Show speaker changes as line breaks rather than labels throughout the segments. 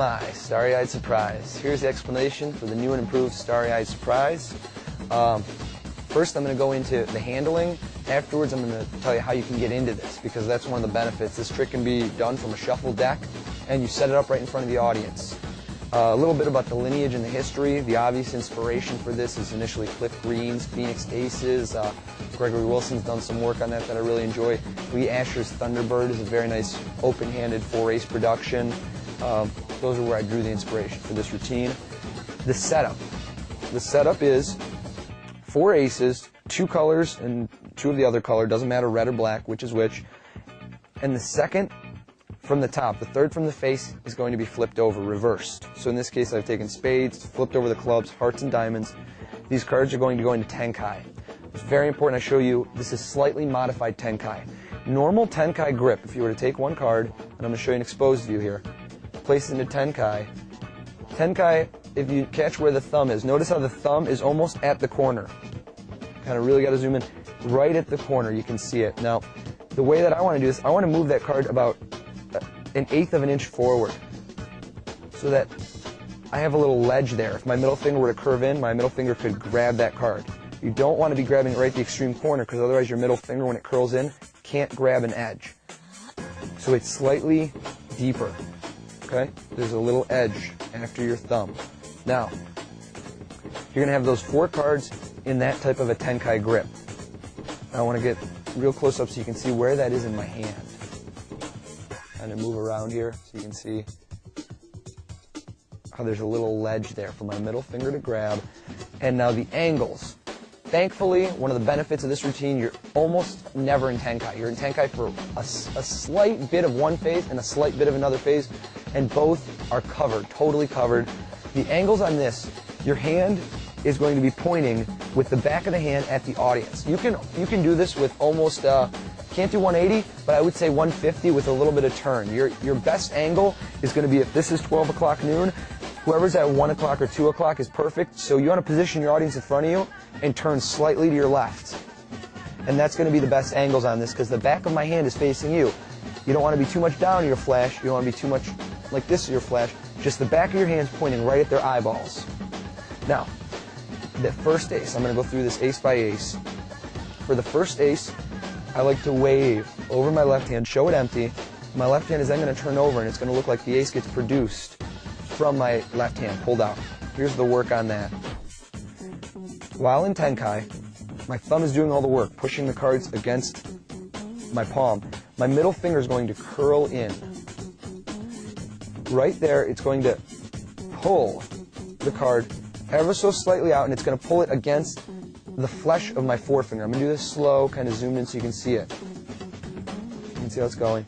my, starry-eyed surprise. Here's the explanation for the new and improved starry-eyed surprise. First, I'm going to go into the handling. Afterwards, I'm going to tell you how you can get into this, because that's one of the benefits. This trick can be done from a shuffle deck, and you set it up right in front of the audience. A little bit about the lineage and the history. The obvious inspiration for this is initially Cliff Green's Phoenix Aces. Gregory Wilson's done some work on that I really enjoy. Lee Asher's Thunderbird is a very nice open-handed 4-ace production. Those are where I drew the inspiration for this routine. The setup. The setup is 4 aces, 2 colors, and 2 of the other color. Doesn't matter red or black, which is which. And the second from the top, the third from the face, is going to be flipped over, reversed. So in this case, I've taken spades, flipped over the clubs, hearts and diamonds. These cards are going to go into tenkai. It's very important I show you, this is slightly modified tenkai. Normal tenkai grip, if you were to take one card, and I'm going to show you an exposed view here, place it into tenkai. Tenkai, if you catch where the thumb is, notice how the thumb is almost at the corner. Kind of really got to zoom in. Right at the corner, you can see it. Now, the way that I want to do this, I want to move that card about 1/8 of an inch forward, so that I have a little ledge there. If my middle finger were to curve in, my middle finger could grab that card. You don't want to be grabbing it right at the extreme corner, because otherwise your middle finger, when it curls in, can't grab an edge. So it's slightly deeper. Okay? There's a little edge after your thumb. Now, you're going to have those 4 cards in that type of a tenkai grip. I want to get real close up so you can see where that is in my hand. Kind of move around here so you can see how there's a little ledge there for my middle finger to grab. And now the angles. Thankfully, one of the benefits of this routine, you're almost never in tenkai. You're in tenkai for a slight bit of one phase and a slight bit of another phase, and both are covered, totally covered. The angles on this, your hand is going to be pointing with the back of the hand at the audience. You can do this with almost, can't do 180, but I would say 150 with a little bit of turn. Your best angle is going to be, if this is 12 o'clock noon, whoever's at 1 o'clock or 2 o'clock is perfect. So you want to position your audience in front of you and turn slightly to your left. And that's going to be the best angles on this, because the back of my hand is facing you. You don't want to be too much down to your flash. You don't want to be too much like this to your flash. Just the back of your hand's pointing right at their eyeballs. Now, the first ace, I'm going to go through this ace by ace. For the first ace, I like to wave over my left hand, show it empty. My left hand is then going to turn over, and it's going to look like the ace gets produced from my left hand, pulled out. Here's the work on that. While in tenkai, my thumb is doing all the work, pushing the cards against my palm. My middle finger is going to curl in. Right there, it's going to pull the card ever so slightly out, and it's going to pull it against the flesh of my forefinger. I'm going to do this slow, kind of zoomed in so you can see it. You can see how it's going.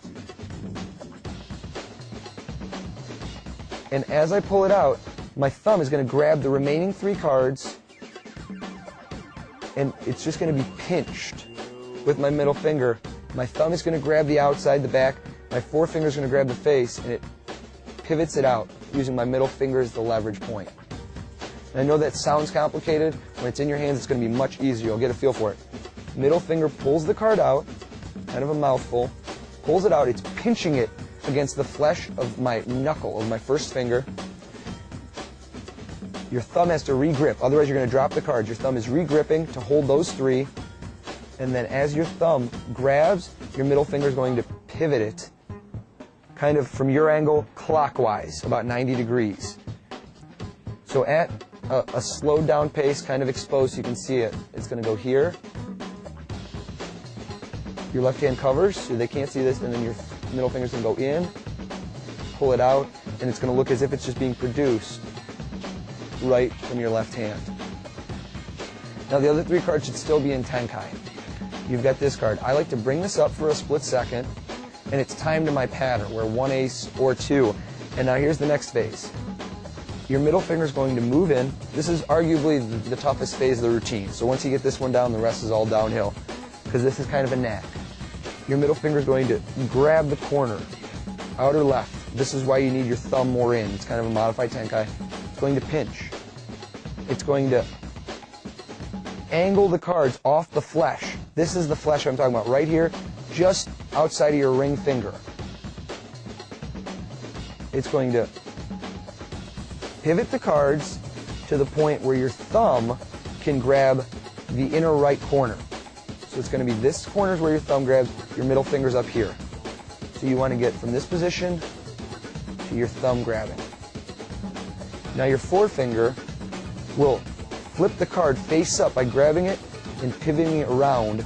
And as I pull it out, my thumb is going to grab the remaining 3 cards, and it's just going to be pinched with my middle finger. My thumb is going to grab the outside, the back. My forefinger is going to grab the face, and it pivots it out using my middle finger as the leverage point. And I know that sounds complicated. When it's in your hands, it's going to be much easier. You'll get a feel for it. Middle finger pulls the card out, kind of a mouthful, pulls it out. It's pinching it against the flesh of my knuckle, of my first finger. Your thumb has to re-grip, otherwise you're going to drop the cards. Your thumb is re-gripping to hold those 3, and then as your thumb grabs, your middle finger is going to pivot it, kind of from your angle clockwise, about 90 degrees. So at a slowed down pace, kind of exposed so you can see it, it's going to go here. Your left hand covers, so they can't see this, and then your middle finger's going to go in, pull it out, and it's going to look as if it's just being produced right from your left hand. Now the other 3 cards should still be in tenkai. You've got this card. I like to bring this up for a split second, and it's time to my pattern, where 1 ace or 2. And now here's the next phase. Your middle finger is going to move in. This is arguably the toughest phase of the routine. So once you get this one down, the rest is all downhill, because this is kind of a knack. Your middle finger is going to grab the corner, outer left. This is why you need your thumb more in. It's kind of a modified tenkai. It's going to pinch. It's going to angle the cards off the flesh. This is the flesh I'm talking about, right here, just outside of your ring finger. It's going to pivot the cards to the point where your thumb can grab the inner right corner. So it's going to be this corner is where your thumb grabs, your middle finger's up here. So you want to get from this position to your thumb grabbing. Now your forefinger will flip the card face up by grabbing it and pivoting it around,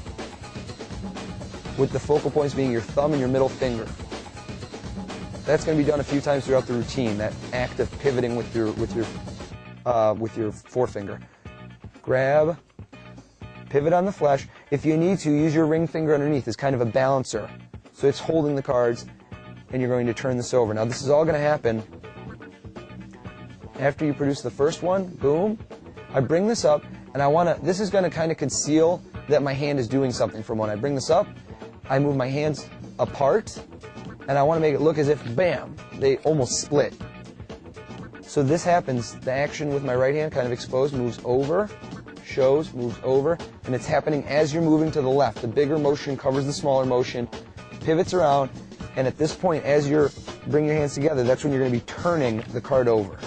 with the focal points being your thumb and your middle finger. That's going to be done a few times throughout the routine, that act of pivoting with your forefinger. Grab, pivot on the flesh. If you need to, use your ring finger underneath as kind of a balancer. So it's holding the cards, and you're going to turn this over. Now this is all going to happen after you produce the first one. Boom. I bring this up, and this is going to kind of conceal that my hand is doing something from when I bring this up. I move my hands apart, and I want to make it look as if, bam, they almost split. So this happens, the action with my right hand kind of exposed, moves over, shows, moves over, and it's happening as you're moving to the left. The bigger motion covers the smaller motion, pivots around, and at this point, as you're bringing your hands together, that's when you're going to be turning the card over.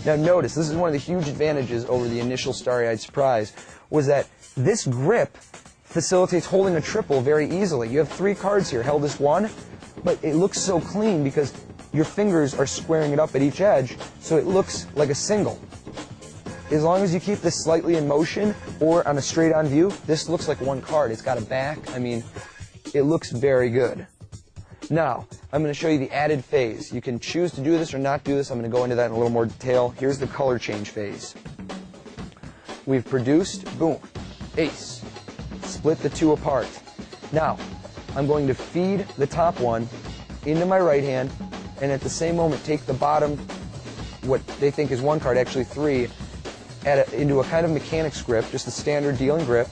Now notice, this is one of the huge advantages over the initial starry-eyed surprise, was that this grip facilitates holding a triple very easily. You have 3 cards here held as one, but it looks so clean because your fingers are squaring it up at each edge, so it looks like a single. As long as you keep this slightly in motion or on a straight-on view, this looks like one card. It's got a back. I mean, it looks very good. Now, I'm going to show you the added phase. You can choose to do this or not do this. I'm going to go into that in a little more detail. Here's the color change phase. We've produced, boom, ace. Split the 2 apart. Now, I'm going to feed the top one into my right hand, and at the same moment take the bottom, what they think is 1 card, actually 3, into a kind of mechanics grip, just a standard dealing grip.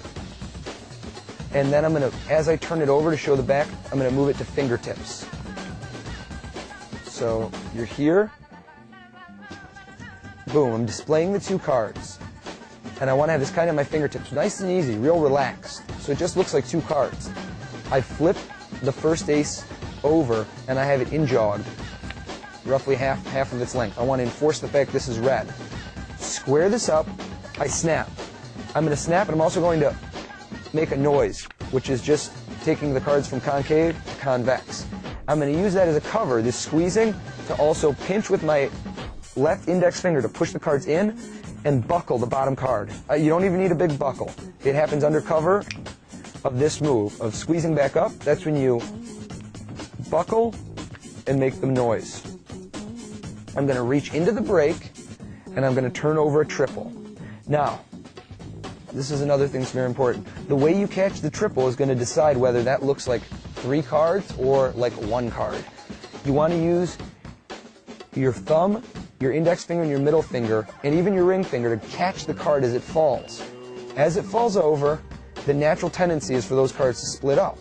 And then I'm going to, as I turn it over to show the back, I'm going to move it to fingertips. So you're here. Boom, I'm displaying the 2 cards. And I want to have this kind of my fingertips, nice and easy, real relaxed. So it just looks like 2 cards. I flip the first ace over, and I have it in-jogged, roughly half of its length. I want to enforce the fact this is red. Square this up, I snap. I'm going to snap, and I'm also going to make a noise, which is just taking the cards from concave to convex. I'm going to use that as a cover, this squeezing, to also pinch with my left index finger to push the cards in and buckle the bottom card. You don't even need a big buckle. It happens under cover of this move, of squeezing back up. That's when you buckle and make the noise. I'm going to reach into the break, and I'm going to turn over a triple. Now, this is another thing that's very important. The way you catch the triple is going to decide whether that looks like 3 cards or like 1 card. You want to use your thumb, your index finger, and your middle finger, and even your ring finger to catch the card as it falls. As it falls over, the natural tendency is for those cards to split up.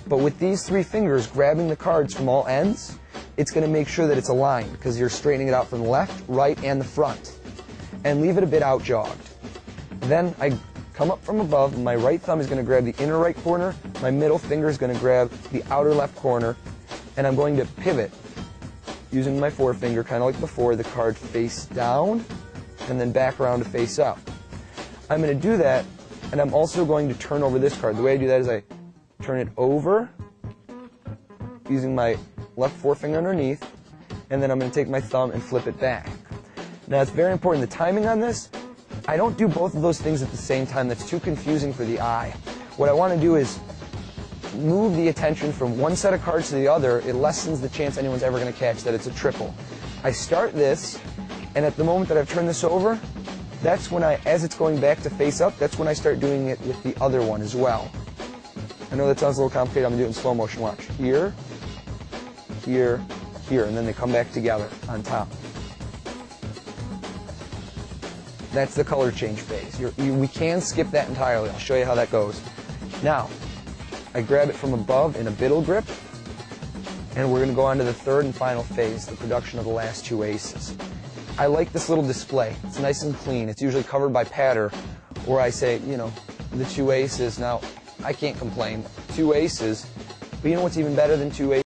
But with these 3 fingers grabbing the cards from all ends, it's going to make sure that it's aligned because you're straightening it out from the left, right, and the front. And leave it a bit out-jogged. Then I come up from above, and my right thumb is going to grab the inner right corner, my middle finger is going to grab the outer left corner, and I'm going to pivot using my forefinger, kind of like before, the card face down, and then back around to face up. I'm going to do that, and I'm also going to turn over this card. The way I do that is I turn it over using my left forefinger underneath, and then I'm going to take my thumb and flip it back. Now it's very important, the timing on this, I don't do both of those things at the same time. That's too confusing for the eye. What I want to do is move the attention from one set of cards to the other. It lessens the chance anyone's ever going to catch that it's a triple. I start this, and at the moment that I've turned this over, that's when as it's going back to face up, that's when I start doing it with the other one as well. I know that sounds a little complicated. I'm going to do it in slow motion. Watch. Here, here, here, and then they come back together on top. That's the color change phase. We can skip that entirely. I'll show you how that goes. Now, I grab it from above in a biddle grip, and we're going to go on to the 3rd and final phase, the production of the last 2 aces. I like this little display. It's nice and clean. It's usually covered by patter, where I say, you know, the 2 aces. Now, I can't complain. 2 aces, but you know what's even better than 2 aces?